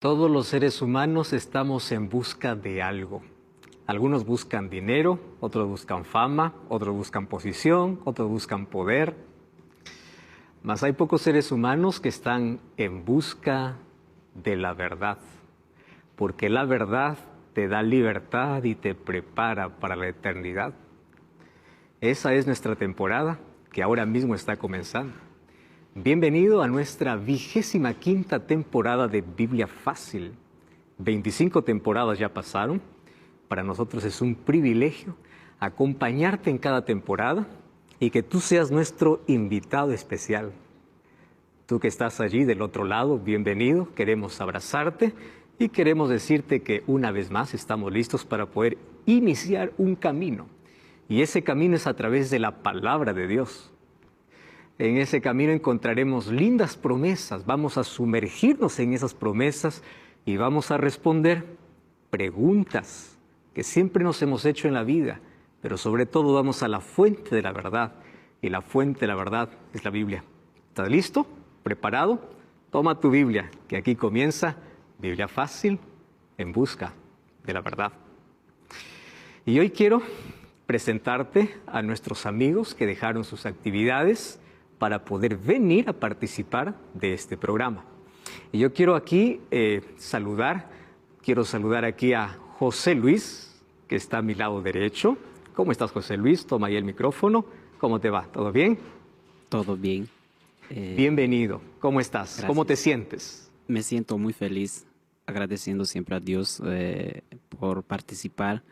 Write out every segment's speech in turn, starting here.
Todos los seres humanos estamos en busca de algo. Algunos buscan dinero, otros buscan fama, otros buscan posición, otros buscan poder. Mas hay pocos seres humanos que están en busca de la verdad, porque la verdad te da libertad y te prepara para la eternidad. Esa es nuestra temporada, que ahora mismo está comenzando. Bienvenido a nuestra 25ª temporada de Biblia Fácil. 25 temporadas ya pasaron. Para nosotros es un privilegio acompañarte en cada temporada y que tú seas nuestro invitado especial. Tú que estás allí del otro lado, bienvenido. Queremos abrazarte y queremos decirte que una vez más estamos listos para poder iniciar un camino. Y ese camino es a través de la palabra de Dios. En ese camino encontraremos lindas promesas, vamos a sumergirnos en esas promesas y vamos a responder preguntas que siempre nos hemos hecho en la vida, pero sobre todo vamos a la fuente de la verdad, y la fuente de la verdad es la Biblia. ¿Estás listo? ¿Preparado? Toma tu Biblia, que aquí comienza Biblia Fácil en busca de la verdad. Y hoy quiero presentarte a nuestros amigos que dejaron sus actividades para poder venir a participar de este programa. Y yo quiero aquí saludar aquí a José Luis, que está a mi lado derecho. ¿Cómo estás, José Luis? Toma ahí el micrófono. ¿Cómo te va? ¿Todo bien? Todo bien. Bienvenido. ¿Cómo estás? Gracias. ¿Cómo te sientes? Me siento muy feliz, agradeciendo siempre a Dios por participar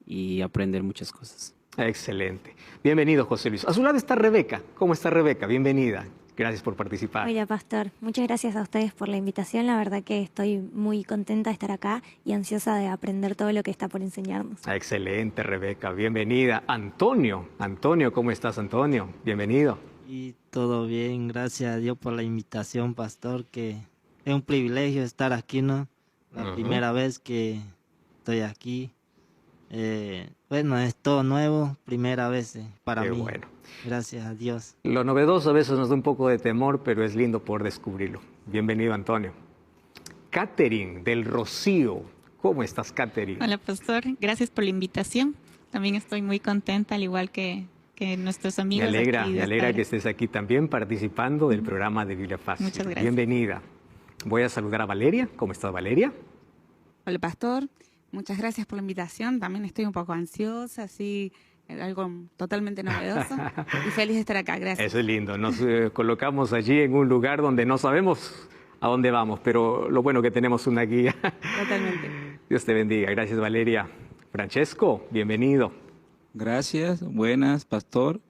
y aprender muchas cosas. Excelente. Bienvenido, José Luis. A su lado está Rebeca. ¿Cómo está Rebeca? Bienvenida. Gracias por participar. Hola, Pastor. Muchas gracias a ustedes por la invitación. La verdad que estoy muy contenta de estar acá y ansiosa de aprender todo lo que está por enseñarnos. Excelente, Rebeca. Bienvenida. Antonio. Antonio, ¿cómo estás, Antonio? Bienvenido. Y todo bien, gracias a Dios por la invitación, Pastor, que es un privilegio estar aquí, ¿no? La primera vez que estoy aquí. Bueno, es todo nuevo, primera vez para Qué mí. bueno. Gracias a Dios. Lo novedoso a veces nos da un poco de temor, pero es lindo poder descubrirlo. Bienvenido, Antonio. Catherine del Rocío. ¿Cómo estás, Catherine? Hola, Pastor. Gracias por la invitación. También estoy muy contenta, al igual que nuestros amigos. Me alegra que estés aquí también participando del programa de Biblia Fácil. Muchas gracias. Bienvenida. Voy a saludar a Valeria. ¿Cómo estás, Valeria? Hola, Pastor. Muchas gracias por la invitación. También estoy un poco ansiosa, así, algo totalmente novedoso. Y feliz de estar acá. Gracias. Eso es lindo. Nos colocamos allí en un lugar donde no sabemos a dónde vamos, pero lo bueno que tenemos una guía. Totalmente. Dios te bendiga. Gracias, Valeria. Francesco, bienvenido. Gracias, buenas, Pastor.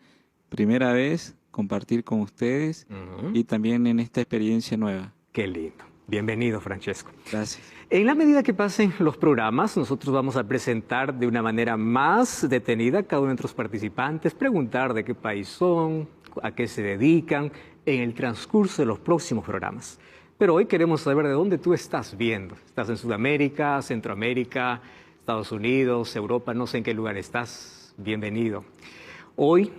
Primera vez compartir con ustedes y también en esta experiencia nueva. Qué lindo. Bienvenido, Francesco. Gracias. En la medida que pasen los programas, nosotros vamos a presentar de una manera más detenida a cada uno de nuestros participantes, preguntar de qué país son, a qué se dedican, en el transcurso de los próximos programas. Pero hoy queremos saber de dónde tú estás viendo. ¿Estás en Sudamérica, Centroamérica, Estados Unidos, Europa? No sé en qué lugar estás. Bienvenido. Hoy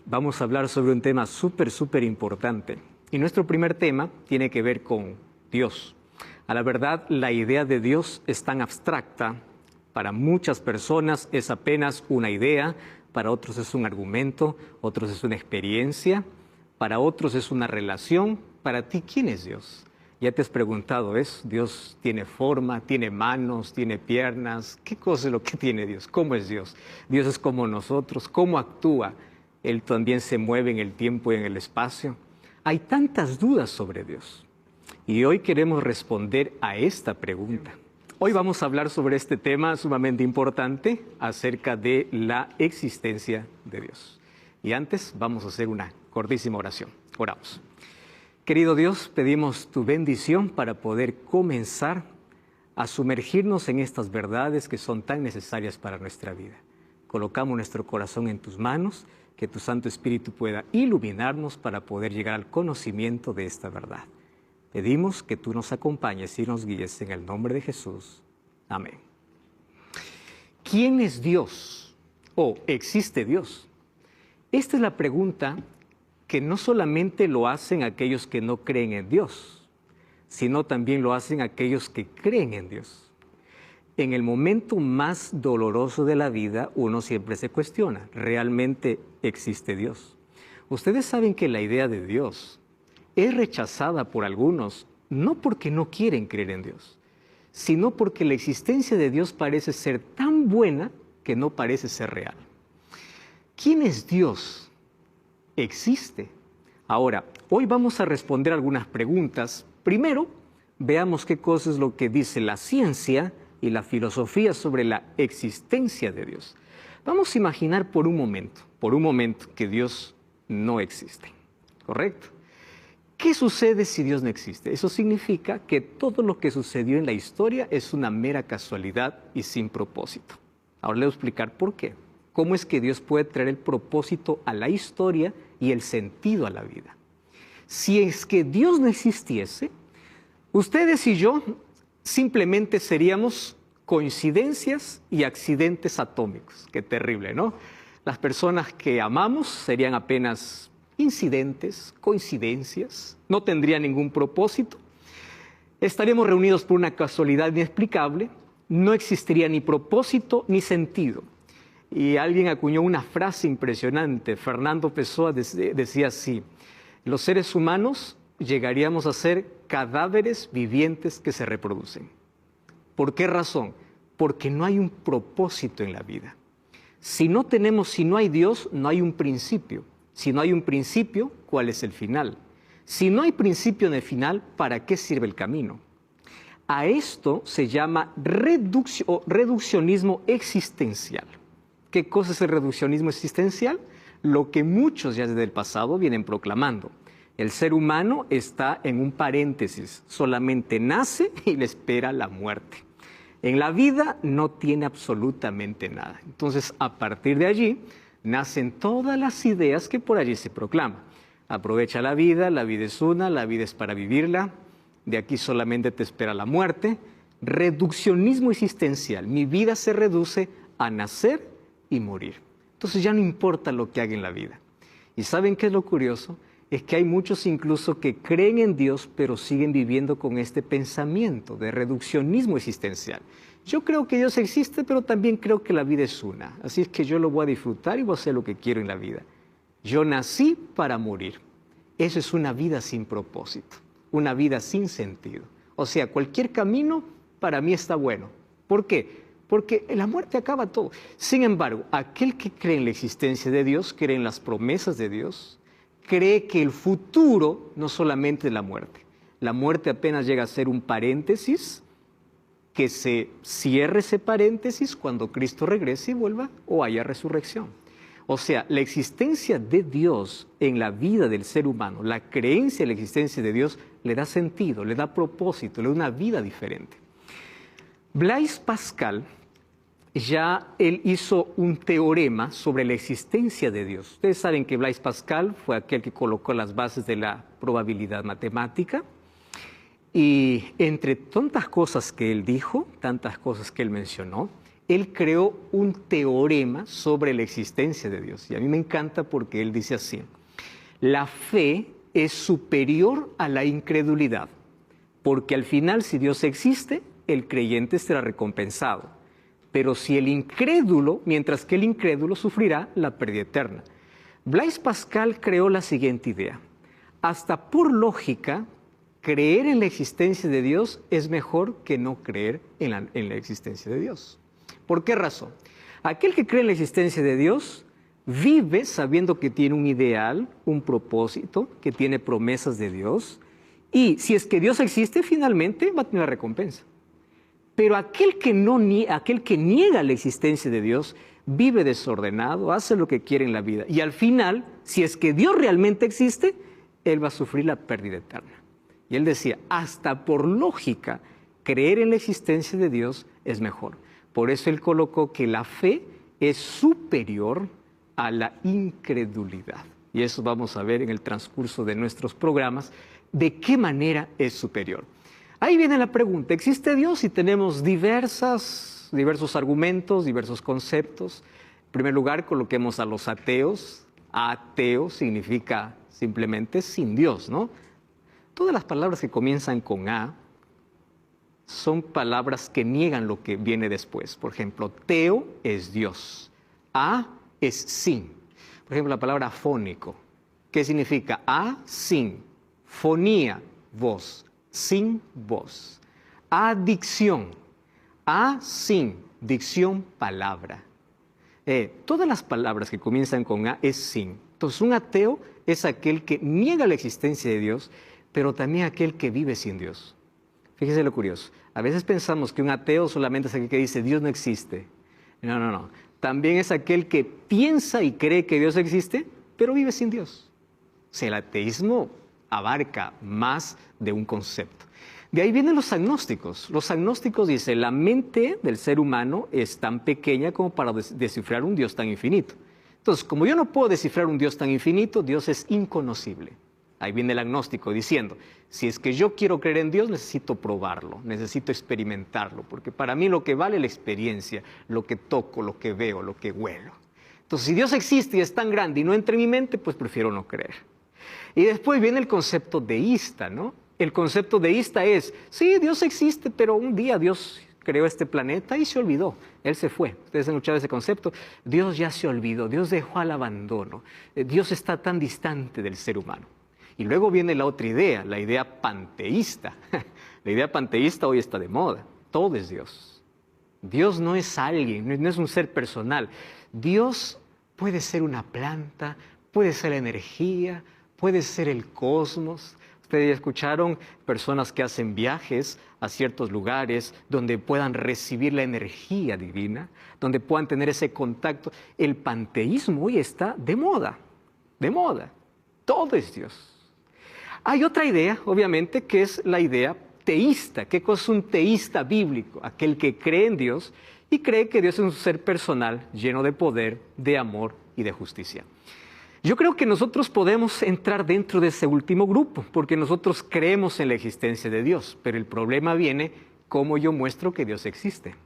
vamos a hablar sobre un tema súper importante. Y nuestro primer tema tiene que ver con Dios. A la verdad, la idea de Dios es tan abstracta. Para muchas personas es apenas una idea, para otros es un argumento, otros es una experiencia, para otros es una relación. Para ti, ¿quién es Dios? ¿Ya te has preguntado eso? ¿Dios tiene forma, tiene manos, tiene piernas? ¿Qué cosa es lo que tiene Dios? ¿Cómo es Dios? Dios es como nosotros. ¿Cómo actúa? Él también se mueve en el tiempo y en el espacio. Hay tantas dudas sobre Dios. Y hoy queremos responder a esta pregunta. Hoy vamos a hablar sobre este tema sumamente importante acerca de la existencia de Dios. Y antes vamos a hacer una cortísima oración. Oramos. Querido Dios, pedimos tu bendición para poder comenzar a sumergirnos en estas verdades que son tan necesarias para nuestra vida. Colocamos nuestro corazón en tus manos, que tu Santo Espíritu pueda iluminarnos para poder llegar al conocimiento de esta verdad. Pedimos que tú nos acompañes y nos guíes en el nombre de Jesús. Amén. ¿Quién es Dios? ¿O existe Dios? Esta es la pregunta que no solamente lo hacen aquellos que no creen en Dios, sino también lo hacen aquellos que creen en Dios. En el momento más doloroso de la vida, uno siempre se cuestiona, ¿realmente existe Dios? Ustedes saben que la idea de Dios es rechazada por algunos, no porque no quieren creer en Dios, sino porque la existencia de Dios parece ser tan buena que no parece ser real. ¿Quién es Dios? Existe. Ahora, hoy vamos a responder algunas preguntas. Primero, veamos qué cosa es lo que dice la ciencia y la filosofía sobre la existencia de Dios. Vamos a imaginar por un momento que Dios no existe, ¿correcto? ¿Qué sucede si Dios no existe? Eso significa que todo lo que sucedió en la historia es una mera casualidad y sin propósito. Ahora le voy a explicar por qué. ¿Cómo es que Dios puede traer el propósito a la historia y el sentido a la vida? Si es que Dios no existiese, ustedes y yo simplemente seríamos coincidencias y accidentes atómicos. Qué terrible, ¿no? Las personas que amamos serían apenas incidentes, coincidencias, no tendrían ningún propósito. Estaríamos reunidos por una casualidad inexplicable, no existiría ni propósito ni sentido. Y alguien acuñó una frase impresionante, Fernando Pessoa decía así: los seres humanos llegaríamos a ser cadáveres vivientes que se reproducen. ¿Por qué razón? Porque no hay un propósito en la vida. Si no hay Dios, no hay un principio. Si no hay un principio, ¿cuál es el final? Si no hay principio en el final, ¿para qué sirve el camino? A esto se llama reduccionismo existencial. ¿Qué cosa es el reduccionismo existencial? Lo que muchos ya desde el pasado vienen proclamando. El ser humano está en un paréntesis, solamente nace y le espera la muerte. En la vida no tiene absolutamente nada. Entonces, a partir de allí, nacen todas las ideas que por allí se proclaman. Aprovecha la vida es una, la vida es para vivirla, de aquí solamente te espera la muerte. Reduccionismo existencial, mi vida se reduce a nacer y morir. Entonces ya no importa lo que haga en la vida. ¿Y saben qué es lo curioso? Es que hay muchos incluso que creen en Dios, pero siguen viviendo con este pensamiento de reduccionismo existencial. Yo creo que Dios existe, pero también creo que la vida es una. Así es que yo lo voy a disfrutar y voy a hacer lo que quiero en la vida. Yo nací para morir. Eso es una vida sin propósito, una vida sin sentido. O sea, cualquier camino para mí está bueno. ¿Por qué? Porque la muerte acaba todo. Sin embargo, aquel que cree en la existencia de Dios, cree en las promesas de Dios, cree que el futuro no solamente es la muerte. La muerte apenas llega a ser un paréntesis, que se cierre ese paréntesis cuando Cristo regrese y vuelva o haya resurrección. O sea, la existencia de Dios en la vida del ser humano, la creencia en la existencia de Dios le da sentido, le da propósito, le da una vida diferente. Blaise Pascal, él hizo un teorema sobre la existencia de Dios. Ustedes saben que Blaise Pascal fue aquel que colocó las bases de la probabilidad matemática. Y entre tantas cosas que él dijo, tantas cosas que él mencionó, él creó un teorema sobre la existencia de Dios. Y a mí me encanta porque él dice así: la fe es superior a la incredulidad, porque al final, si Dios existe, el creyente será recompensado. Pero si el incrédulo, mientras que el incrédulo sufrirá la pérdida eterna. Blaise Pascal creó la siguiente idea: hasta por lógica, creer en la existencia de Dios es mejor que no creer en la existencia de Dios. ¿Por qué razón? Aquel que cree en la existencia de Dios vive sabiendo que tiene un ideal, un propósito, que tiene promesas de Dios, y si es que Dios existe, finalmente va a tener la recompensa. Pero aquel que niega la existencia de Dios vive desordenado, hace lo que quiere en la vida, y al final, si es que Dios realmente existe, él va a sufrir la pérdida eterna. Y él decía, hasta por lógica, creer en la existencia de Dios es mejor. Por eso él colocó que la fe es superior a la incredulidad. Y eso vamos a ver en el transcurso de nuestros programas, de qué manera es superior. Ahí viene la pregunta, ¿existe Dios? Y tenemos diversos argumentos, diversos conceptos. En primer lugar, coloquemos a los ateos. Ateo significa simplemente sin Dios, ¿no? todas las palabras que comienzan con A son palabras que niegan lo que viene después. Por ejemplo, teo es Dios, a es sin. Por ejemplo, la palabra afónico, ¿qué significa? A, sin, fonía, voz, sin voz. Adicción, a, sin, dicción, palabra. Todas las palabras que comienzan con A es sin. Entonces, un ateo es aquel que niega la existencia de Dios, pero también aquel que vive sin Dios. Fíjese lo curioso. A veces pensamos que un ateo solamente es aquel que dice Dios no existe. No. También es aquel que piensa y cree que Dios existe, pero vive sin Dios. O sea, el ateísmo abarca más de un concepto. De ahí vienen los agnósticos. Los agnósticos dicen, la mente del ser humano es tan pequeña como para descifrar un Dios tan infinito. Entonces, como yo no puedo descifrar un Dios tan infinito, Dios es inconocible. Ahí viene el agnóstico diciendo, si es que yo quiero creer en Dios, necesito probarlo, necesito experimentarlo, porque para mí lo que vale es la experiencia, lo que toco, lo que veo, lo que huelo. Entonces, si Dios existe y es tan grande y no entra en mi mente, pues prefiero no creer. Y después viene el concepto deísta, ¿no? El concepto deísta es, sí, Dios existe, pero un día Dios creó este planeta y se olvidó. Él se fue. Ustedes han escuchado ese concepto. Dios ya se olvidó, Dios dejó al abandono. Dios está tan distante del ser humano. Y luego viene la otra idea, la idea panteísta. La idea panteísta hoy está de moda. Todo es Dios. Dios no es alguien, no es un ser personal. Dios puede ser una planta, puede ser la energía, puede ser el cosmos. Ustedes ya escucharon personas que hacen viajes a ciertos lugares donde puedan recibir la energía divina, donde puedan tener ese contacto. El panteísmo hoy está de moda, de moda. Todo es Dios. Hay otra idea, obviamente, que es la idea teísta. ¿Qué cosa es un teísta bíblico? Aquel que cree en Dios y cree que Dios es un ser personal, lleno de poder, de amor y de justicia. Yo creo que nosotros podemos entrar dentro de ese último grupo, porque nosotros creemos en la existencia de Dios, pero el problema viene cómo yo muestro que Dios existe.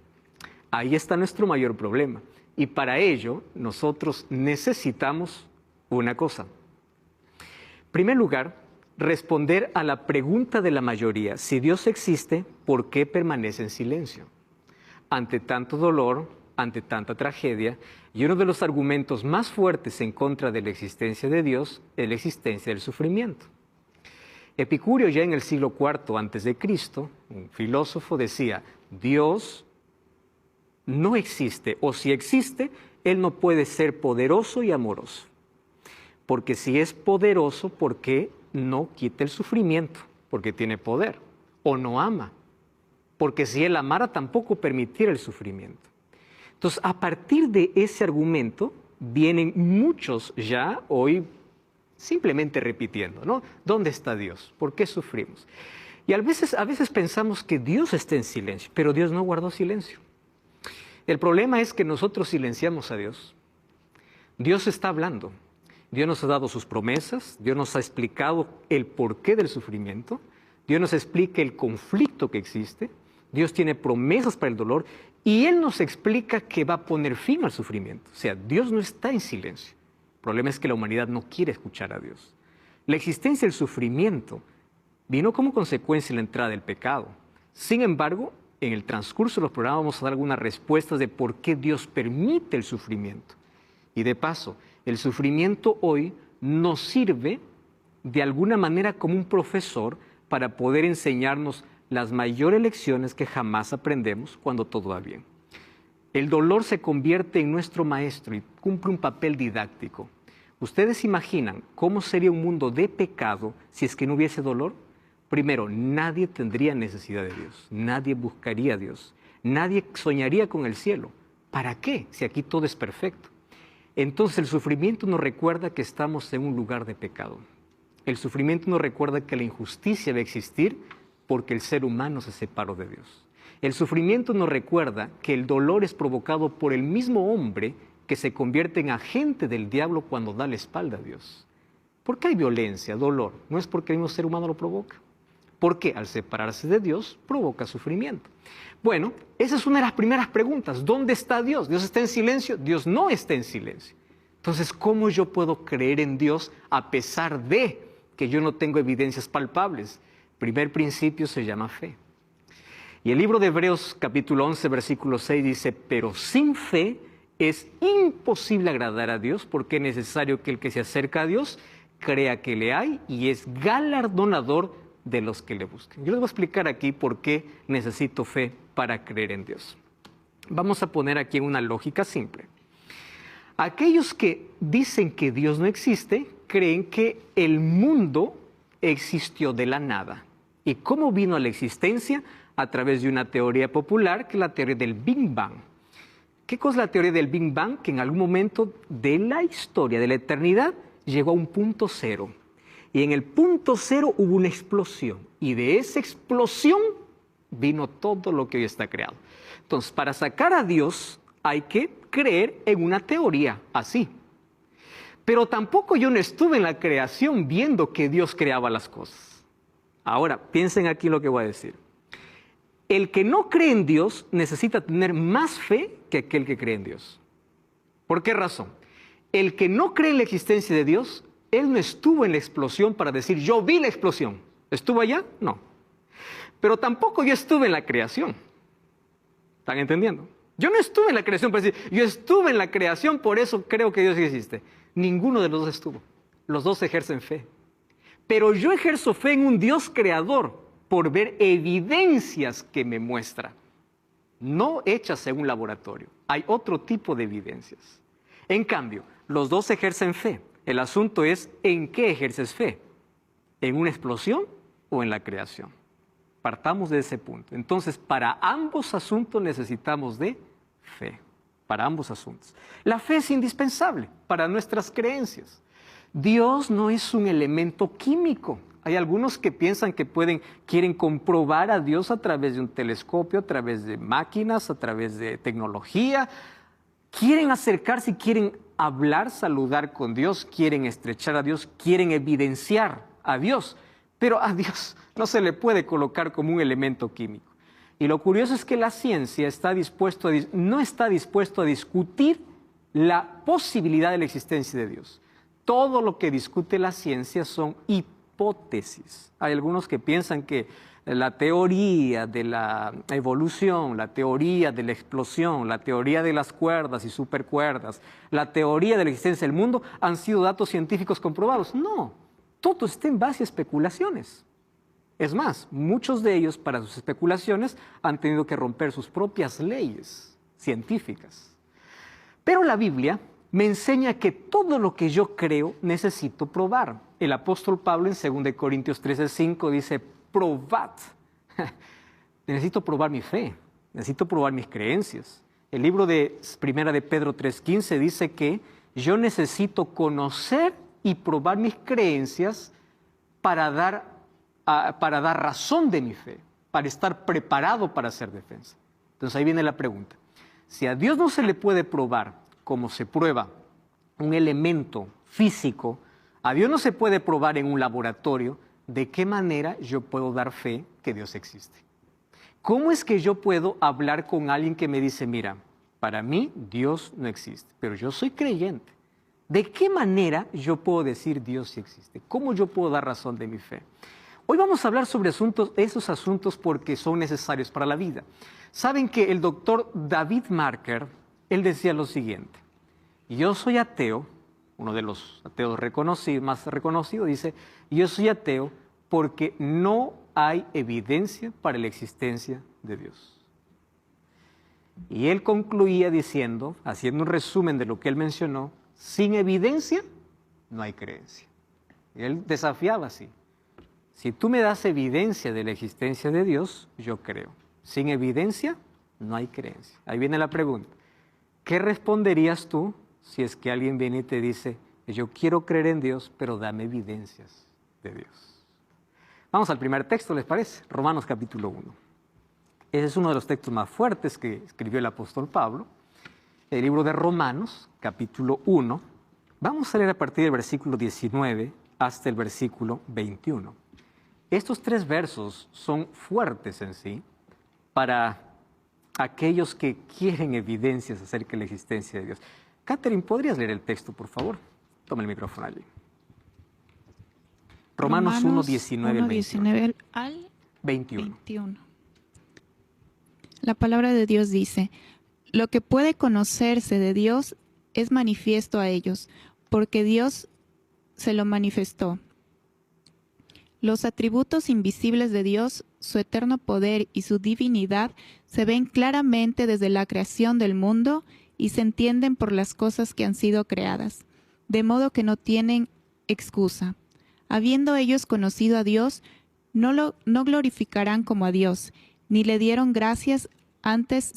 Ahí está nuestro mayor problema. Y para ello, nosotros necesitamos una cosa. En primer lugar, responder a la pregunta de la mayoría, si Dios existe, ¿por qué permanece en silencio? Ante tanto dolor, ante tanta tragedia, y uno de los argumentos más fuertes en contra de la existencia de Dios es la existencia del sufrimiento. Epicurio, ya en el siglo IV a.C., un filósofo, decía, Dios no existe, o si existe, Él no puede ser poderoso y amoroso. Porque si es poderoso, ¿por qué no quita el sufrimiento? Porque tiene poder. O no ama. Porque si Él amara, tampoco permitiera el sufrimiento. Entonces, a partir de ese argumento, vienen muchos ya hoy simplemente repitiendo, ¿no? ¿Dónde está Dios? ¿Por qué sufrimos? Y a veces pensamos que Dios está en silencio, pero Dios no guardó silencio. El problema es que nosotros silenciamos a Dios. Dios está hablando. Dios nos ha dado sus promesas, Dios nos ha explicado el porqué del sufrimiento, Dios nos explica el conflicto que existe, Dios tiene promesas para el dolor y Él nos explica que va a poner fin al sufrimiento. O sea, Dios no está en silencio. El problema es que la humanidad no quiere escuchar a Dios. La existencia del sufrimiento vino como consecuencia de la entrada del pecado. Sin embargo, en el transcurso de los programas vamos a dar algunas respuestas de por qué Dios permite el sufrimiento. Y de paso, el sufrimiento hoy nos sirve de alguna manera como un profesor para poder enseñarnos las mayores lecciones que jamás aprendemos cuando todo va bien. El dolor se convierte en nuestro maestro y cumple un papel didáctico. ¿Ustedes imaginan cómo sería un mundo de pecado si es que no hubiese dolor? Primero, nadie tendría necesidad de Dios, nadie buscaría a Dios, nadie soñaría con el cielo. ¿Para qué? Si aquí todo es perfecto. Entonces el sufrimiento nos recuerda que estamos en un lugar de pecado. El sufrimiento nos recuerda que la injusticia va a existir porque el ser humano se separó de Dios. El sufrimiento nos recuerda que el dolor es provocado por el mismo hombre que se convierte en agente del diablo cuando da la espalda a Dios. ¿Por qué hay violencia, dolor? No es porque el mismo ser humano lo provoca. Porque al separarse de Dios provoca sufrimiento. Bueno, esa es una de las primeras preguntas. ¿Dónde está Dios? ¿Dios está en silencio? Dios no está en silencio. Entonces, ¿cómo yo puedo creer en Dios a pesar de que yo no tengo evidencias palpables. Primer principio se llama fe. Y el libro de Hebreos capítulo 11, versículo 6 dice, pero sin fe es imposible agradar a Dios, porque es necesario que el que se acerca a Dios crea que le hay y es galardonador de los que le buscan. Yo les voy a explicar aquí por qué necesito fe para creer en Dios. Vamos a poner aquí una lógica simple. Aquellos que dicen que Dios no existe, creen que el mundo existió de la nada. ¿Y cómo vino a la existencia? A través de una teoría popular, que es la teoría del Big Bang. ¿Qué cosa es la teoría del Big Bang? Que en algún momento de la historia, de la eternidad, llegó a un punto cero. Y en el punto cero hubo una explosión. Y de esa explosión vino todo lo que hoy está creado. Entonces, para sacar a Dios hay que creer en una teoría así. Pero tampoco yo no estuve en la creación viendo que Dios creaba las cosas. Ahora, piensen aquí lo que voy a decir. El que no cree en Dios necesita tener más fe que aquel que cree en Dios. ¿Por qué razón? El que no cree en la existencia de Dios, él no estuvo en la explosión para decir, yo vi la explosión. ¿Estuvo allá? No. Pero tampoco yo estuve en la creación. ¿Están entendiendo? Yo no estuve en la creación para decir, yo estuve en la creación, por eso creo que Dios existe. Ninguno de los dos estuvo. Los dos ejercen fe. Pero yo ejerzo fe en un Dios creador por ver evidencias que me muestra. No hechas en un laboratorio. Hay otro tipo de evidencias. En cambio, los dos ejercen fe. El asunto es, ¿en qué ejerces fe? ¿En una explosión o en la creación? Partamos de ese punto. Entonces, para ambos asuntos necesitamos de fe. Para ambos asuntos. La fe es indispensable para nuestras creencias. Dios no es un elemento químico. Hay algunos que piensan que quieren comprobar a Dios a través de un telescopio, a través de máquinas, a través de tecnología. Quieren acercarse, quieren hablar, saludar con Dios, quieren estrechar a Dios, quieren evidenciar a Dios. Pero a Dios no se le puede colocar como un elemento químico. Y lo curioso es que la ciencia no está dispuesto a discutir la posibilidad de la existencia de Dios. Todo lo que discute la ciencia son hipótesis. Hay algunos que piensan que la teoría de la evolución, la teoría de la explosión, la teoría de las cuerdas y supercuerdas, la teoría de la existencia del mundo han sido datos científicos comprobados. No, todo está en base a especulaciones. Es más, muchos de ellos para sus especulaciones han tenido que romper sus propias leyes científicas. Pero la Biblia me enseña que todo lo que yo creo necesito probar. El apóstol Pablo en 2 Corintios 13:5 dice, probad. Necesito probar mi fe, necesito probar mis creencias. El libro de Primera de Pedro 3:15 dice que yo necesito conocer y probar mis creencias para dar razón de mi fe, para estar preparado para hacer defensa. Entonces ahí viene la pregunta. Si a Dios no se le puede probar como se prueba un elemento físico, a Dios no se puede probar en un laboratorio, ¿de qué manera yo puedo dar fe que Dios existe? ¿Cómo es que yo puedo hablar con alguien que me dice, mira, para mí Dios no existe, pero yo soy creyente? ¿De qué manera yo puedo decir Dios sí existe? ¿Cómo yo puedo dar razón de mi fe? Hoy vamos a hablar sobre esos asuntos porque son necesarios para la vida. Saben que el doctor David Marker, él decía lo siguiente, yo soy ateo, uno de los ateos más reconocidos, dice, yo soy ateo porque no hay evidencia para la existencia de Dios. Y él concluía diciendo, haciendo un resumen de lo que él mencionó, sin evidencia no hay creencia. Y él desafiaba así, si tú me das evidencia de la existencia de Dios, yo creo. Sin evidencia no hay creencia. Ahí viene la pregunta, ¿qué responderías tú si es que alguien viene y te dice, yo quiero creer en Dios, pero dame evidencias de Dios? Vamos al primer texto, ¿les parece? Romanos capítulo 1. Ese es uno de los textos más fuertes que escribió el apóstol Pablo. El libro de Romanos, capítulo 1. Vamos a leer a partir del versículo 19 hasta el versículo 21. Estos 3 versos son fuertes en sí para aquellos que quieren evidencias acerca de la existencia de Dios. Catherine, ¿podrías leer el texto, por favor? Toma el micrófono allí. Romanos 1, 19 al 19 al 21. 21. La palabra de Dios dice: lo que puede conocerse de Dios es manifiesto a ellos, porque Dios se lo manifestó. Los atributos invisibles de Dios, su eterno poder y su divinidad, se ven claramente desde la creación del mundo y se entienden por las cosas que han sido creadas, de modo que no tienen excusa. Habiendo ellos conocido a Dios, no glorificarán como a Dios, ni le dieron gracias, antes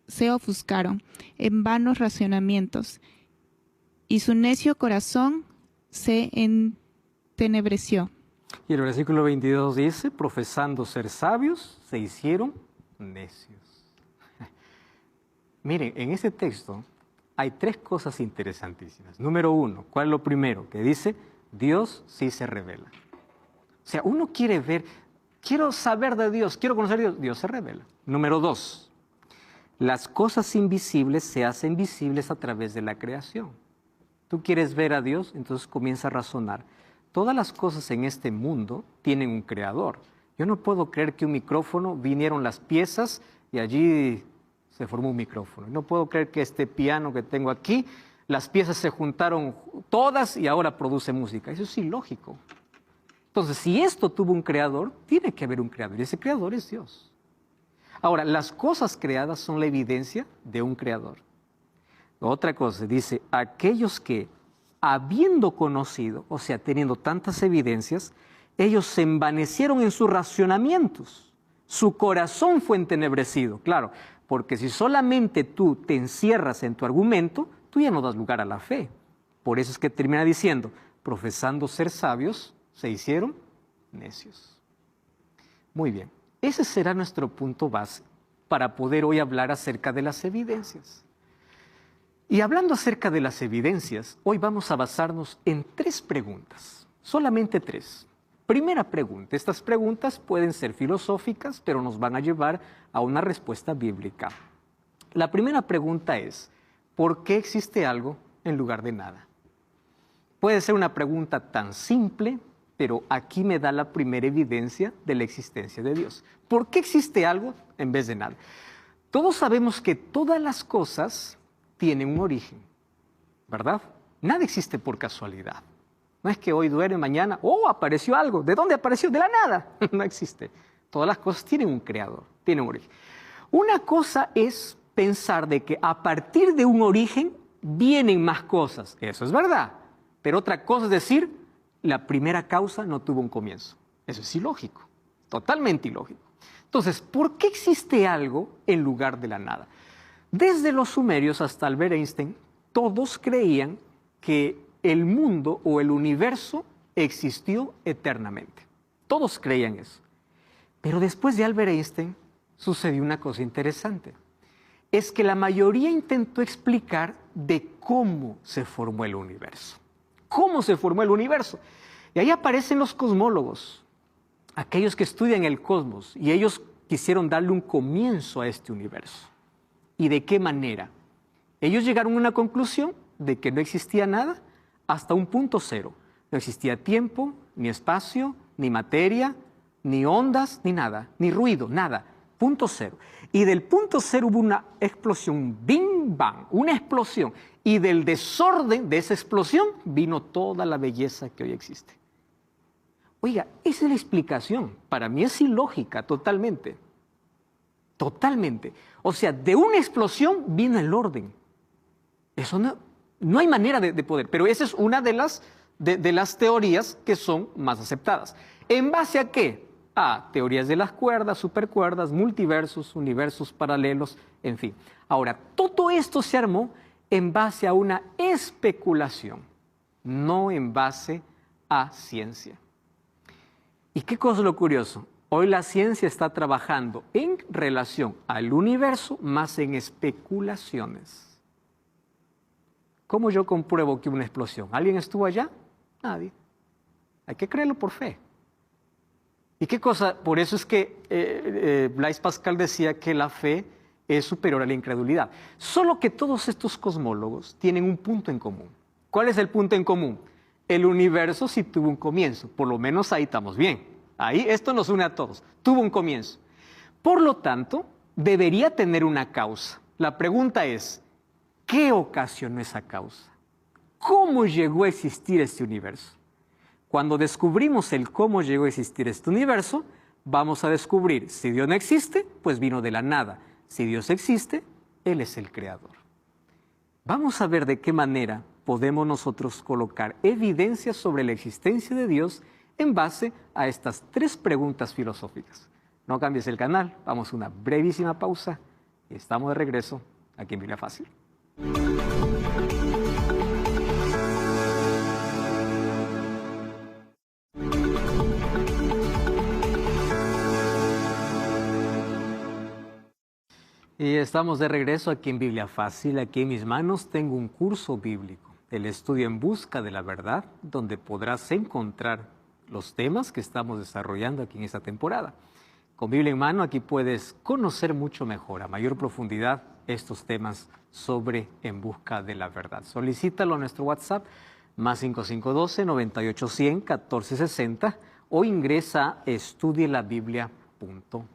se ofuscaron en vanos razonamientos, y su necio corazón se entenebreció. Y el versículo 22 dice, profesando ser sabios, se hicieron necios. Miren, en este texto hay tres cosas interesantísimas. Número uno, ¿cuál es lo primero? Que dice, Dios sí se revela. O sea, uno quiere ver, quiero saber de Dios, quiero conocer a Dios, Dios se revela. Número dos, las cosas invisibles se hacen visibles a través de la creación. Tú quieres ver a Dios, entonces comienza a razonar. Todas las cosas en este mundo tienen un creador. Yo no puedo creer que un micrófono, vinieron las piezas y allí se formó un micrófono. No puedo creer que este piano que tengo aquí, las piezas se juntaron todas y ahora produce música. Eso es ilógico. Entonces, si esto tuvo un creador, tiene que haber un creador. Y ese creador es Dios. Ahora, las cosas creadas son la evidencia de un creador. Otra cosa, dice, aquellos que, habiendo conocido, o sea, teniendo tantas evidencias, ellos se envanecieron en sus racionamientos. Su corazón fue entenebrecido, claro, porque si solamente tú te encierras en tu argumento, tú ya no das lugar a la fe. Por eso es que termina diciendo, profesando ser sabios, se hicieron necios. Muy bien, ese será nuestro punto base para poder hoy hablar acerca de las evidencias. Y hablando acerca de las evidencias, hoy vamos a basarnos en tres preguntas, solamente tres. Primera pregunta, estas preguntas pueden ser filosóficas, pero nos van a llevar a una respuesta bíblica. La primera pregunta es, ¿por qué existe algo en lugar de nada? Puede ser una pregunta tan simple, pero aquí me da la primera evidencia de la existencia de Dios. ¿Por qué existe algo en vez de nada? Todos sabemos que todas las cosas tienen un origen, ¿verdad? Nada existe por casualidad. No es que hoy duerme, mañana, apareció algo. ¿De dónde apareció? De la nada. No existe. Todas las cosas tienen un creador, tienen un origen. Una cosa es pensar de que a partir de un origen vienen más cosas. Eso es verdad. Pero otra cosa es decir, la primera causa no tuvo un comienzo. Eso es ilógico, totalmente ilógico. Entonces, ¿por qué existe algo en lugar de la nada? Desde los sumerios hasta Albert Einstein, todos creían que el mundo o el universo existió eternamente. Todos creían eso. Pero después de Albert Einstein sucedió una cosa interesante. Es que la mayoría intentó explicar de cómo se formó el universo. ¿Cómo se formó el universo? Y ahí aparecen los cosmólogos, aquellos que estudian el cosmos, y ellos quisieron darle un comienzo a este universo. ¿Y de qué manera? Ellos llegaron a una conclusión de que no existía nada hasta un punto cero. No existía tiempo, ni espacio, ni materia, ni ondas, ni nada, ni ruido, nada. Punto cero. Y del punto cero hubo una explosión, un Big Bang, una explosión. Y del desorden de esa explosión vino toda la belleza que hoy existe. Oiga, esa es la explicación. Para mí es ilógica totalmente. Totalmente. O sea, de una explosión vino el orden. Eso no hay manera de poder. Pero esa es una de las teorías que son más aceptadas. ¿En base a qué? A teorías de las cuerdas, supercuerdas, multiversos, universos paralelos, en fin. Ahora, todo esto se armó en base a una especulación, no en base a ciencia. ¿Y qué cosa es lo curioso? Hoy la ciencia está trabajando en relación al universo más en especulaciones. ¿Cómo yo compruebo que hubo una explosión? ¿Alguien estuvo allá? Nadie. Hay que creerlo por fe. ¿Y qué cosa? Por eso es que Blaise Pascal decía que la fe es superior a la incredulidad. Solo que todos estos cosmólogos tienen un punto en común. ¿Cuál es el punto en común? el universo sí tuvo un comienzo. Por lo menos ahí estamos bien. Ahí esto nos une a todos. Tuvo un comienzo. Por lo tanto, debería tener una causa. La pregunta es, ¿qué ocasionó esa causa? ¿Cómo llegó a existir este universo? Cuando descubrimos el cómo llegó a existir este universo, vamos a descubrir, si Dios no existe, pues vino de la nada. Si Dios existe, Él es el creador. Vamos a ver de qué manera podemos nosotros colocar evidencias sobre la existencia de Dios en base a estas 3 preguntas filosóficas. No cambies el canal, vamos a una brevísima pausa y estamos de regreso aquí en Biblia Fácil. Y estamos de regreso aquí en Biblia Fácil. Aquí en mis manos tengo un curso bíblico, el estudio en busca de la verdad, donde podrás encontrar los temas que estamos desarrollando aquí en esta temporada. Con Biblia en mano aquí puedes conocer mucho mejor, a mayor profundidad, estos temas sobre En busca de la verdad. Solicítalo a nuestro WhatsApp, más 5512-9810-1460 o ingresa a estudielabiblia.com.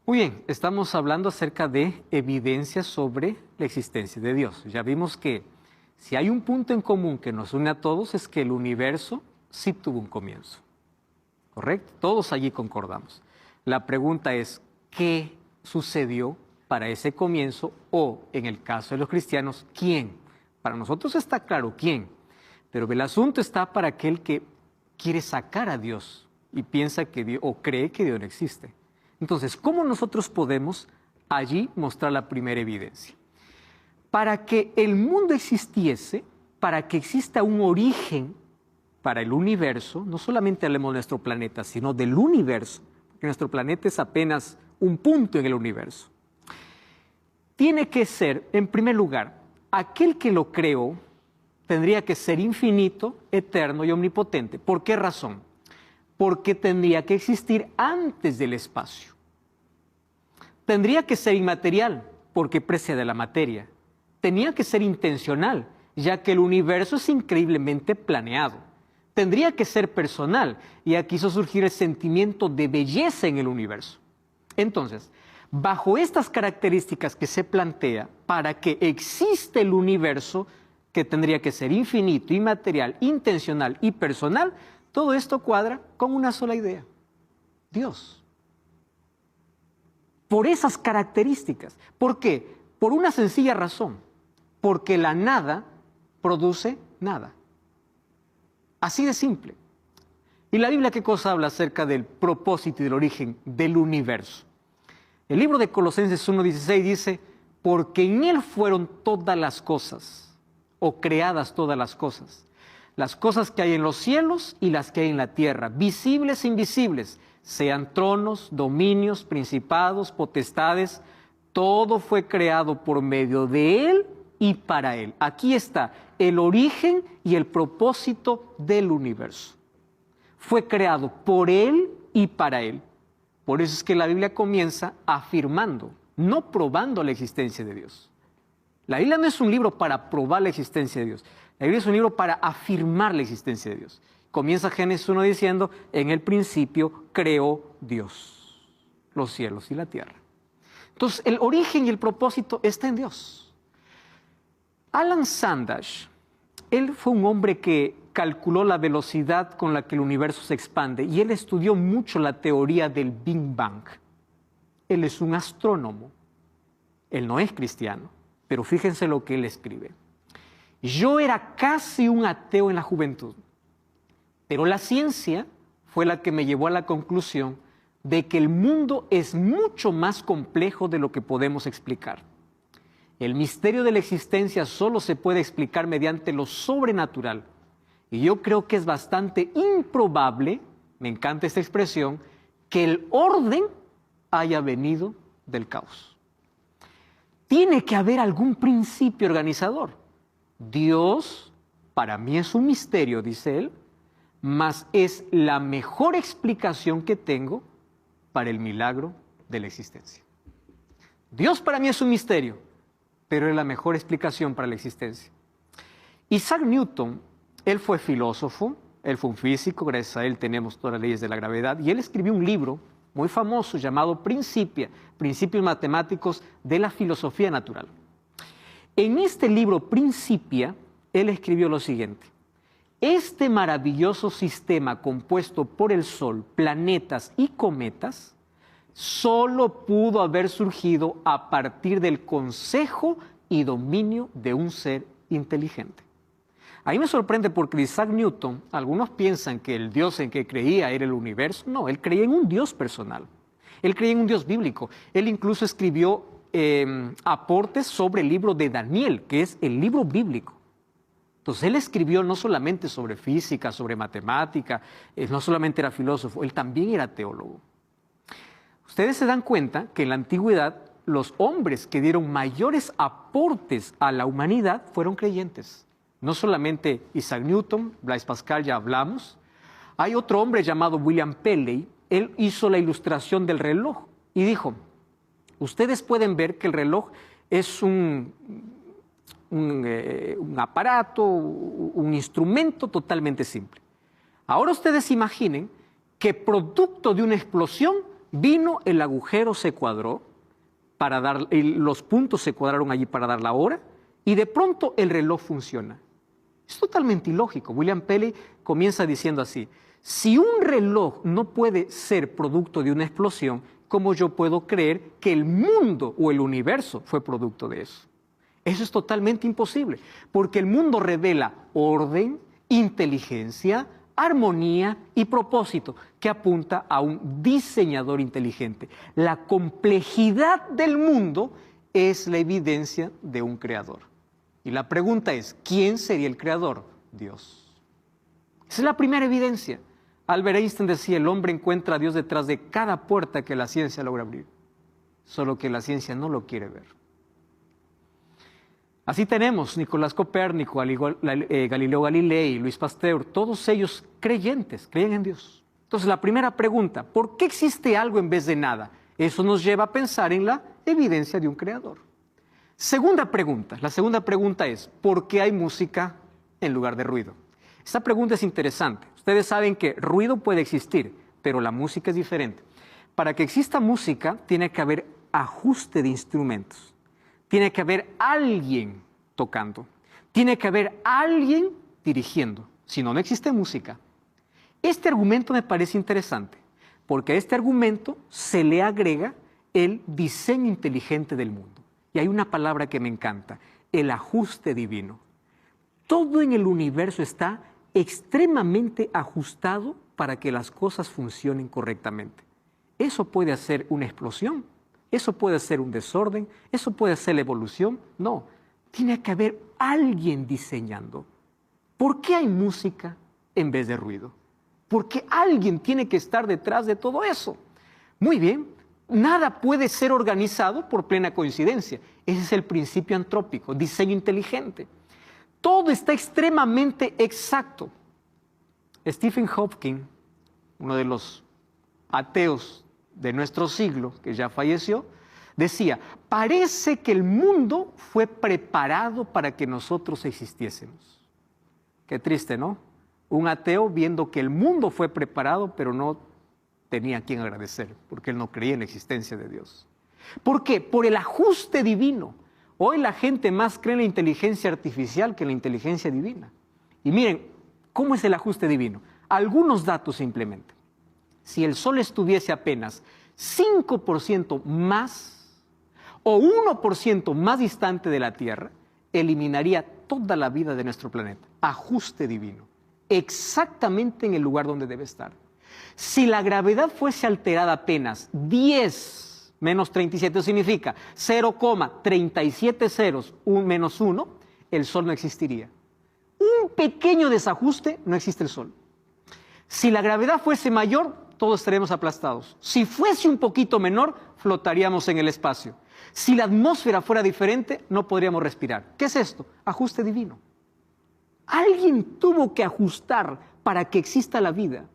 Muy bien, estamos hablando acerca de evidencias sobre la existencia de Dios. Ya vimos que si hay un punto en común que nos une a todos es que el universo sí tuvo un comienzo. ¿Correcto? Todos allí concordamos. La pregunta es, ¿qué sucedió para ese comienzo? O, en el caso de los cristianos, ¿quién? Para nosotros está claro quién, pero el asunto está para aquel que quiere sacar a Dios y piensa que Dios, o cree que Dios no existe. Entonces, ¿cómo nosotros podemos allí mostrar la primera evidencia? Para que el mundo existiese, para que exista un origen para el universo, no solamente hablemos de nuestro planeta, sino del universo, porque nuestro planeta es apenas un punto en el universo. Tiene que ser, en primer lugar, aquel que lo creó tendría que ser infinito, eterno y omnipotente. ¿Por qué razón? Porque tendría que existir antes del espacio. Tendría que ser inmaterial, porque precede a la materia. Tenía que ser intencional, ya que el universo es increíblemente planeado. Tendría que ser personal, y aquí hizo surgir el sentimiento de belleza en el universo. Entonces, bajo estas características que se plantea, para que exista el universo, que tendría que ser infinito, inmaterial, intencional y personal, todo esto cuadra con una sola idea: Dios. Por esas características. ¿Por qué? Por una sencilla razón. Porque la nada produce nada. Así de simple. ¿Y la Biblia qué cosa habla acerca del propósito y del origen del universo? El libro de Colosenses 1:16 dice, porque en Él fueron todas las cosas, o creadas todas las cosas que hay en los cielos y las que hay en la tierra, visibles e invisibles, sean tronos, dominios, principados, potestades, todo fue creado por medio de Él y para Él. Aquí está el origen y el propósito del universo. Fue creado por Él y para Él. Por eso es que la Biblia comienza afirmando, no probando la existencia de Dios. La Biblia no es un libro para probar la existencia de Dios. La Biblia es un libro para afirmar la existencia de Dios. Comienza Génesis 1 diciendo, en el principio creó Dios los cielos y la tierra. Entonces, el origen y el propósito está en Dios. Alan Sandage, él fue un hombre que calculó la velocidad con la que el universo se expande y él estudió mucho la teoría del Big Bang. Él es un astrónomo. Él no es cristiano, pero fíjense lo que él escribe. Yo era casi un ateo en la juventud, pero la ciencia fue la que me llevó a la conclusión de que el mundo es mucho más complejo de lo que podemos explicar. El misterio de la existencia solo se puede explicar mediante lo sobrenatural. Y yo creo que es bastante improbable, me encanta esta expresión, que el orden haya venido del caos. Tiene que haber algún principio organizador. Dios, para mí es un misterio, dice él, mas es la mejor explicación que tengo para el milagro de la existencia. Dios para mí es un misterio, pero es la mejor explicación para la existencia. Isaac Newton Él fue filósofo, él fue un físico, gracias a él tenemos todas las leyes de la gravedad, y él escribió un libro muy famoso llamado Principia, Principios Matemáticos de la Filosofía Natural. En este libro Principia, él escribió lo siguiente: este maravilloso sistema compuesto por el Sol, planetas y cometas, solo pudo haber surgido a partir del consejo y dominio de un ser inteligente. A mí me sorprende porque Isaac Newton, algunos piensan que el Dios en que creía era el universo. No, él creía en un Dios personal. Él creía en un Dios bíblico. Él incluso escribió aportes sobre el libro de Daniel, que es el libro bíblico. Entonces él escribió no solamente sobre física, sobre matemática, no solamente era filósofo, él también era teólogo. Ustedes se dan cuenta que en la antigüedad los hombres que dieron mayores aportes a la humanidad fueron creyentes. No solamente Isaac Newton, Blaise Pascal, ya hablamos. Hay otro hombre llamado William Paley. Él hizo la ilustración del reloj y dijo: ustedes pueden ver que el reloj es un aparato, un instrumento totalmente simple. Ahora ustedes imaginen que producto de una explosión vino el agujero, se cuadró, los puntos se cuadraron allí para dar la hora, y de pronto el reloj funciona. Es totalmente ilógico. William Paley comienza diciendo así: si un reloj no puede ser producto de una explosión, ¿cómo yo puedo creer que el mundo o el universo fue producto de eso? Eso es totalmente imposible, porque el mundo revela orden, inteligencia, armonía y propósito, que apunta a un diseñador inteligente. La complejidad del mundo es la evidencia de un creador. Y la pregunta es, ¿quién sería el creador? Dios. Esa es la primera evidencia. Albert Einstein decía: el hombre encuentra a Dios detrás de cada puerta que la ciencia logra abrir, solo que la ciencia no lo quiere ver. Así tenemos Nicolás Copérnico, Galileo Galilei, Luis Pasteur, todos ellos creyentes, creen en Dios. Entonces la primera pregunta: ¿por qué existe algo en vez de nada? Eso nos lleva a pensar en la evidencia de un creador. Segunda pregunta, la segunda pregunta es: ¿por qué hay música en lugar de ruido? Esta pregunta es interesante. Ustedes saben que ruido puede existir, pero la música es diferente. Para que exista música tiene que haber ajuste de instrumentos, tiene que haber alguien tocando, tiene que haber alguien dirigiendo, si no, no existe música. Este argumento me parece interesante, porque a este argumento se le agrega el diseño inteligente del mundo. Y hay una palabra que me encanta: el ajuste divino. Todo en el universo está extremadamente ajustado para que las cosas funcionen correctamente. ¿Eso puede hacer una explosión? ¿Eso puede ser un desorden? ¿Eso puede ser la evolución? No, tiene que haber alguien diseñando. ¿Por qué hay música en vez de ruido? Porque alguien tiene que estar detrás de todo eso. Muy bien, nada puede ser organizado por plena coincidencia. Ese es el principio antrópico, diseño inteligente. Todo está extremadamente exacto. Stephen Hawking, uno de los ateos de nuestro siglo, que ya falleció, decía: parece que el mundo fue preparado para que nosotros existiésemos. Qué triste, ¿no? Un ateo viendo que el mundo fue preparado, pero no tenía a quien agradecer, porque él no creía en la existencia de Dios. ¿Por qué? Por el ajuste divino. Hoy la gente más cree en la inteligencia artificial que en la inteligencia divina. Y miren, ¿cómo es el ajuste divino? Algunos datos simplemente. Si el Sol estuviese apenas 5% más o 1% más distante de la Tierra, eliminaría toda la vida de nuestro planeta. Ajuste divino. Exactamente en el lugar donde debe estar. Si la gravedad fuese alterada apenas 10 menos 37, significa 0,37 ceros, menos 1, el Sol no existiría. Un pequeño desajuste, no existe el Sol. Si la gravedad fuese mayor, todos estaremos aplastados. Si fuese un poquito menor, flotaríamos en el espacio. Si la atmósfera fuera diferente, no podríamos respirar. ¿Qué es esto? Ajuste divino. Alguien tuvo que ajustar para que exista la vida.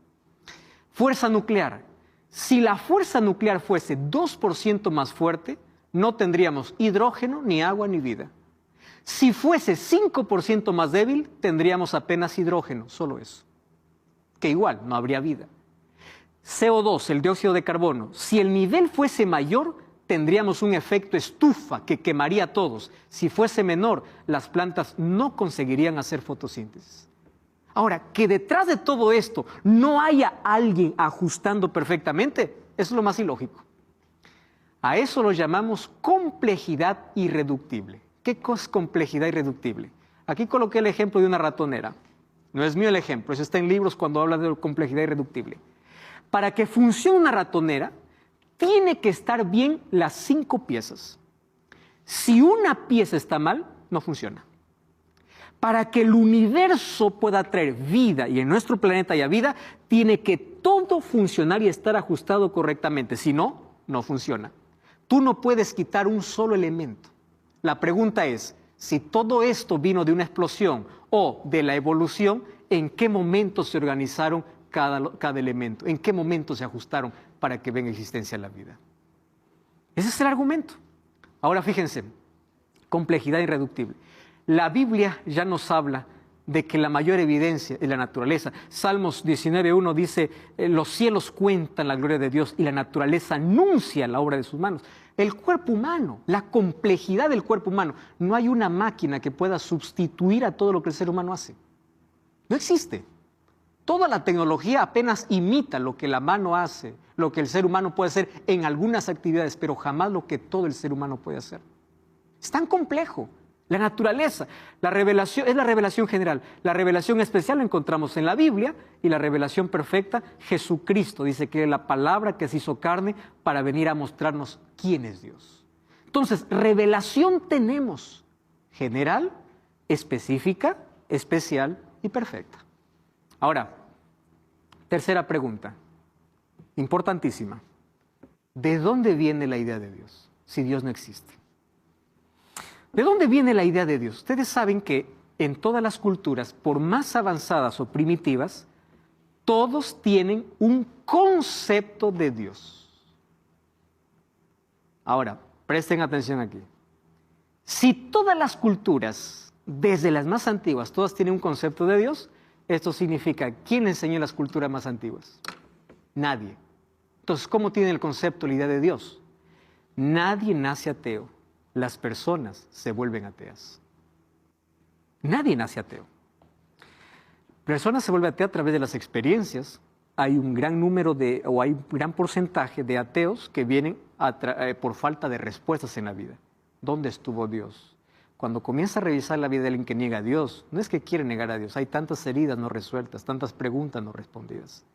Fuerza nuclear. Si la fuerza nuclear fuese 2% más fuerte, no tendríamos hidrógeno, ni agua, ni vida. Si fuese 5% más débil, tendríamos apenas hidrógeno, solo eso. Que igual, no habría vida. CO2, el dióxido de carbono, si el nivel fuese mayor, tendríamos un efecto estufa que quemaría a todos. Si fuese menor, las plantas no conseguirían hacer fotosíntesis. Ahora, que detrás de todo esto no haya alguien ajustando perfectamente, eso es lo más ilógico. A eso lo llamamos complejidad irreductible. ¿Qué es complejidad irreductible? Aquí coloqué el ejemplo de una ratonera. No es mío el ejemplo, eso está en libros cuando hablan de complejidad irreductible. Para que funcione una ratonera, tiene que estar bien las 5 piezas. Si una pieza está mal, no funciona. Para que el universo pueda traer vida y en nuestro planeta haya vida, tiene que todo funcionar y estar ajustado correctamente. Si no, no funciona. Tú no puedes quitar un solo elemento. La pregunta es, si todo esto vino de una explosión o de la evolución, ¿en qué momento se organizaron cada elemento? ¿En qué momento se ajustaron para que venga existencia la vida? Ese es el argumento. Ahora fíjense, complejidad irreductible. La Biblia ya nos habla de que la mayor evidencia es la naturaleza. Salmos 19:1 dice, los cielos cuentan la gloria de Dios y la naturaleza anuncia la obra de sus manos. El cuerpo humano, la complejidad del cuerpo humano. No hay una máquina que pueda sustituir a todo lo que el ser humano hace. No existe. Toda la tecnología apenas imita lo que la mano hace, lo que el ser humano puede hacer en algunas actividades, pero jamás lo que todo el ser humano puede hacer. Es tan complejo. La naturaleza, la revelación, es la revelación general. La revelación especial la encontramos en la Biblia y la revelación perfecta, Jesucristo. Dice que es la palabra que se hizo carne para venir a mostrarnos quién es Dios. Entonces, revelación tenemos general, específica, especial y perfecta. Ahora, tercera pregunta, importantísima. ¿De dónde viene la idea de Dios si Dios no existe? ¿De dónde viene la idea de Dios? Ustedes saben que en todas las culturas, por más avanzadas o primitivas, todos tienen un concepto de Dios. Ahora, presten atención aquí. Si todas las culturas, desde las más antiguas, todas tienen un concepto de Dios, esto significa, ¿quién enseñó las culturas más antiguas? Nadie. Entonces, ¿cómo tienen el concepto, la idea de Dios? Nadie nace ateo. Las personas se vuelven ateas. Nadie nace ateo. Personas se vuelven ateas a través de las experiencias. Hay un gran número hay un gran porcentaje de ateos que vienen por falta de respuestas en la vida. ¿Dónde estuvo Dios? Cuando comienza a revisar la vida de alguien que niega a Dios, no es que quiere negar a Dios, hay tantas heridas no resueltas, tantas preguntas no respondidas.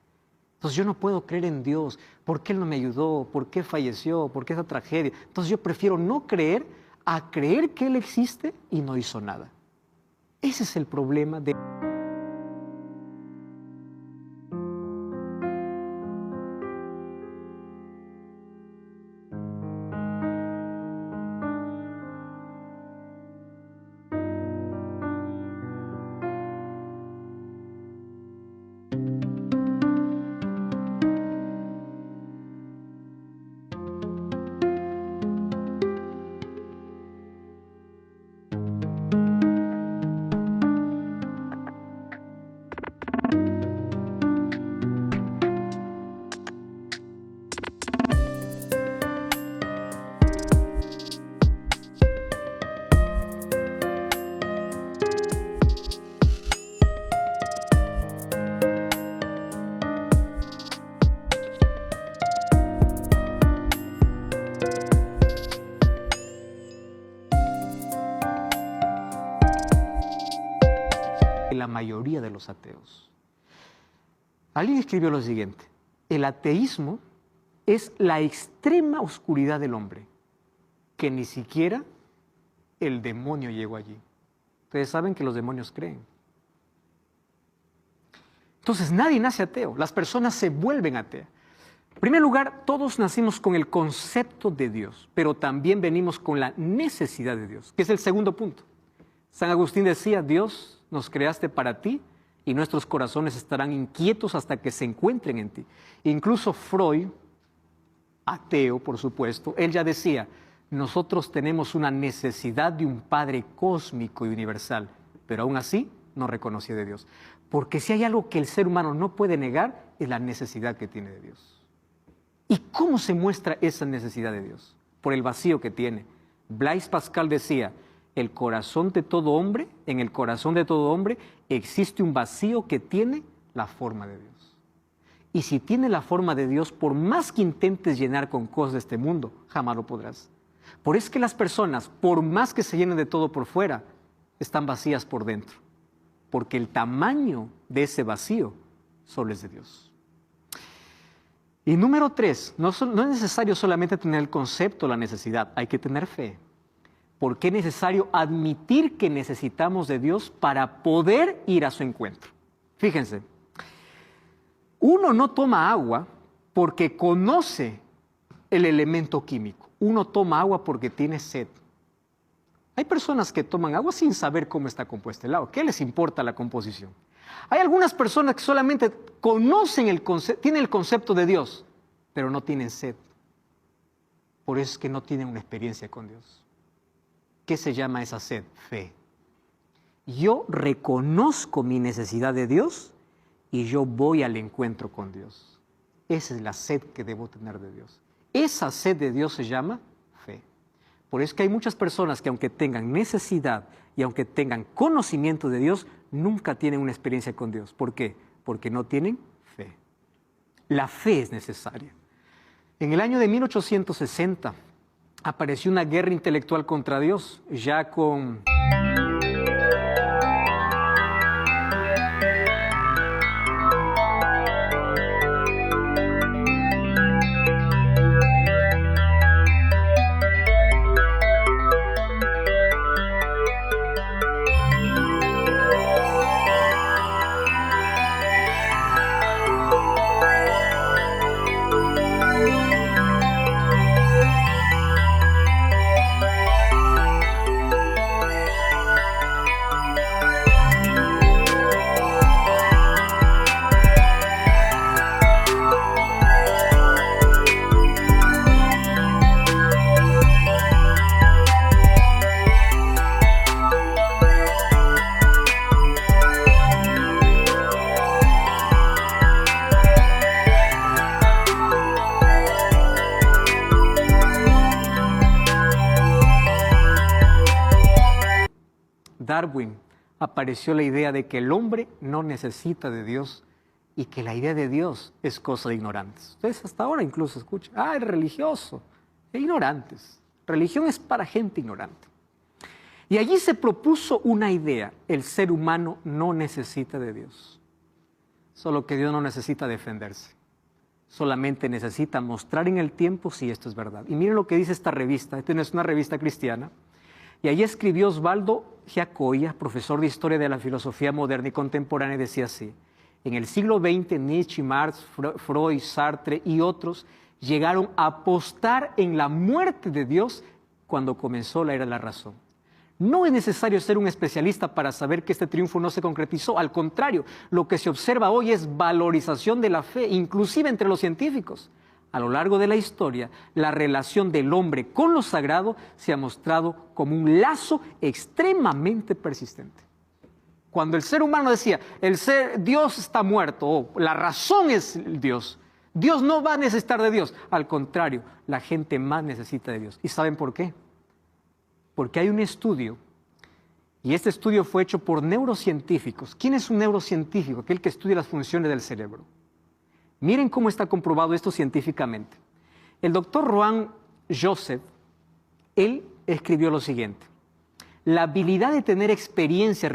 Entonces yo no puedo creer en Dios. ¿Por qué Él no me ayudó? ¿Por qué falleció? ¿Por qué esa tragedia? Entonces yo prefiero no creer a creer que Él existe y no hizo nada. Ese es el problema de... la mayoría de los ateos. Alguien escribió lo siguiente: el ateísmo es la extrema oscuridad del hombre, que ni siquiera el demonio llegó allí. Ustedes saben que los demonios creen. Entonces nadie nace ateo, las personas se vuelven ateas. En primer lugar, todos nacimos con el concepto de Dios, pero también venimos con la necesidad de Dios, que es el segundo punto. San Agustín decía, Dios, nos creaste para ti y nuestros corazones estarán inquietos hasta que se encuentren en ti. Incluso Freud, ateo por supuesto, él ya decía, nosotros tenemos una necesidad de un Padre cósmico y universal, pero aún así no reconocía de Dios. Porque si hay algo que el ser humano no puede negar, es la necesidad que tiene de Dios. ¿Y cómo se muestra esa necesidad de Dios? Por el vacío que tiene. Blaise Pascal decía, en el corazón de todo hombre existe un vacío que tiene la forma de Dios. Y si tiene la forma de Dios, por más que intentes llenar con cosas de este mundo, jamás lo podrás. Por eso es que las personas, por más que se llenen de todo por fuera, están vacías por dentro. Porque el tamaño de ese vacío solo es de Dios. Y número 3, no es necesario solamente tener el concepto, la necesidad, hay que tener fe. Porque es necesario admitir que necesitamos de Dios para poder ir a su encuentro. Fíjense, uno no toma agua porque conoce el elemento químico. Uno toma agua porque tiene sed. Hay personas que toman agua sin saber cómo está compuesta el agua. ¿Qué les importa la composición? Hay algunas personas que solamente conocen tienen el concepto de Dios, pero no tienen sed. Por eso es que no tienen una experiencia con Dios. ¿Qué se llama esa sed? Fe. Yo reconozco mi necesidad de Dios y yo voy al encuentro con Dios. Esa es la sed que debo tener de Dios. Esa sed de Dios se llama fe. Por eso es que hay muchas personas que aunque tengan necesidad y aunque tengan conocimiento de Dios, nunca tienen una experiencia con Dios. ¿Por qué? Porque no tienen fe. La fe es necesaria. En el año de 1860 apareció una guerra intelectual contra Dios, ya con... Darwin apareció la idea de que el hombre no necesita de Dios y que la idea de Dios es cosa de ignorantes. Ustedes hasta ahora incluso escuchan, es religioso, ignorantes. Religión es para gente ignorante. Y allí se propuso una idea, el ser humano no necesita de Dios. Solo que Dios no necesita defenderse. Solamente necesita mostrar en el tiempo si esto es verdad. Y miren lo que dice esta revista, esta no es una revista cristiana. Y allí escribió Osvaldo Giacoya, profesor de Historia de la Filosofía Moderna y Contemporánea, y decía así: en el siglo XX, Nietzsche, Marx, Freud, Sartre y otros llegaron a apostar en la muerte de Dios cuando comenzó la era de la razón. No es necesario ser un especialista para saber que este triunfo no se concretizó. Al contrario, lo que se observa hoy es valorización de la fe, inclusive entre los científicos. A lo largo de la historia, la relación del hombre con lo sagrado se ha mostrado como un lazo extremadamente persistente. Cuando el ser humano decía, Dios está muerto, o la razón es Dios, Dios no va a necesitar de Dios. Al contrario, la gente más necesita de Dios. ¿Y saben por qué? Porque hay un estudio, y este estudio fue hecho por neurocientíficos. ¿Quién es un neurocientífico? Aquel que estudia las funciones del cerebro. Miren cómo está comprobado esto científicamente. El doctor Rohan Joseph, él escribió lo siguiente: la habilidad de tener experiencia